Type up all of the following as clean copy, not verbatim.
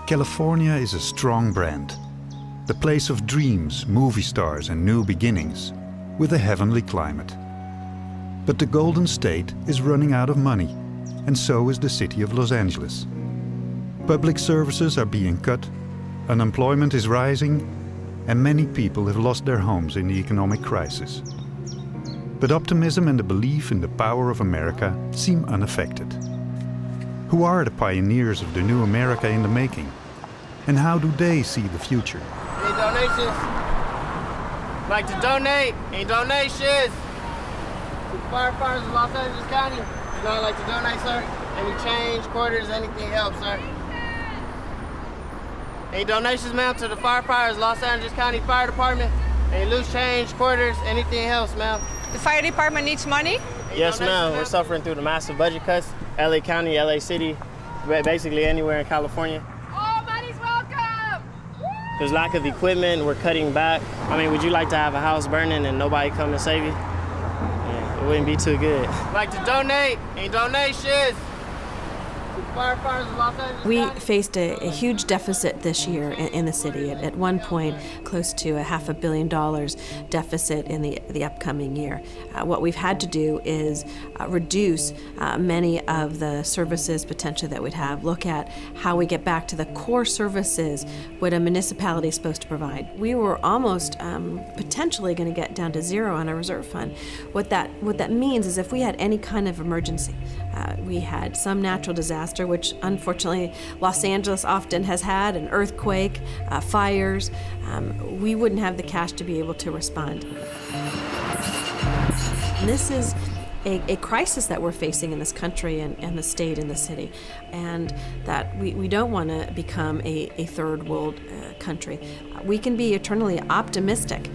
California is a strong brand, the place of dreams, movie stars and new beginnings, with a heavenly climate. But the Golden State is running out of money, and so is the city of Los Angeles. Public services are being cut, unemployment is rising, and many people have lost their homes in the economic crisis. But optimism and the belief in the power of America seem unaffected. Who are the pioneers of the new America in the making? And how do they see the future? Any donations? Like to donate? Any donations? To firefighters of Los Angeles County? You don't like to donate, sir? Any change, quarters, anything helps, sir? Any donations, ma'am, to the firefighters of Los Angeles County Fire Department? Any loose change, quarters, anything else, ma'am? The fire department needs money? Yes, ma'am. We're suffering through the massive budget cuts. LA County, LA City, basically anywhere in California. All money's welcome! There's lack of equipment. We're cutting back. I mean, would you like to have a house burning and nobody come and save you? Yeah, it wouldn't be too good. Like to donate? Any donations? We faced a huge deficit this year in the city. At one point, close to $500 million deficit in the upcoming year. What we've had to do is reduce many of the services potentially that we'd have, look at how we get back to the core services what a municipality is supposed to provide. We were almost potentially going to get down to zero on our reserve fund. What that means is if we had any kind of emergency, we had some natural disaster, which unfortunately Los Angeles often has had, an earthquake, fires, we wouldn't have the cash to be able to respond. And this is a crisis that we're facing in this country and the state and the city, and that we don't want to become a third world country. We can be eternally optimistic,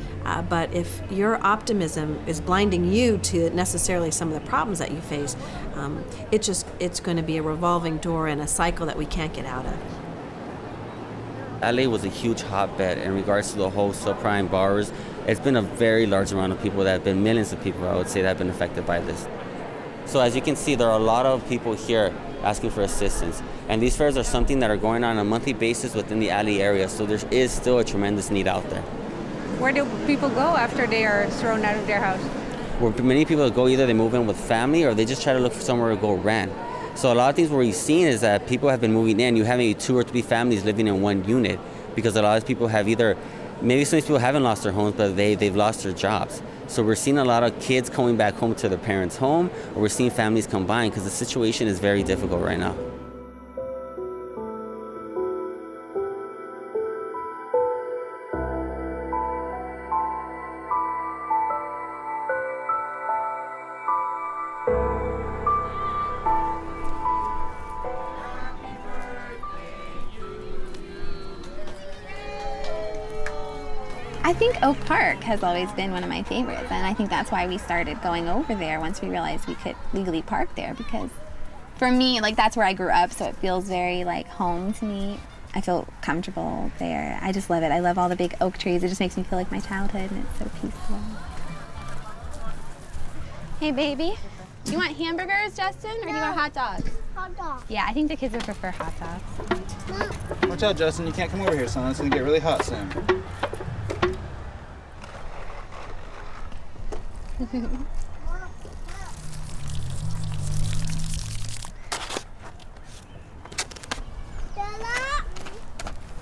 but if your optimism is blinding you to necessarily some of the problems that you face, it's going to be a revolving door and a cycle that we can't get out of. LA was a huge hotbed in regards to the whole subprime borrowers. It's been a very large amount of people, that have been millions of people, I would say, that have been affected by this. So as you can see, there are a lot of people here asking for assistance. And these fairs are something that are going on a monthly basis within the alley area, so there is still a tremendous need out there. Where do people go after they are thrown out of their house? Where many people go, either they move in with family or they just try to look for somewhere to go rent. So a lot of things where we've seen is that people have been moving in. You have maybe 2 or 3 families living in one unit, because a lot of people have maybe some of these people haven't lost their homes, but they've lost their jobs. So we're seeing a lot of kids coming back home to their parents' home, or we're seeing families combine, because the situation is very difficult right now. I think Oak Park has always been one of my favorites, and I think that's why we started going over there once we realized we could legally park there, because for me, that's where I grew up, so it feels very home to me. I feel comfortable there. I just love it. I love all the big oak trees. It just makes me feel like my childhood, and it's so peaceful. Hey, baby. Do you want hamburgers, Justin, or do you want hot dogs? Hot dogs. Yeah, I think the kids would prefer hot dogs. Watch out, Justin. You can't come over here, son. It's going to get really hot soon. Stella,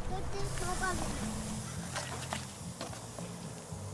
put this soap on.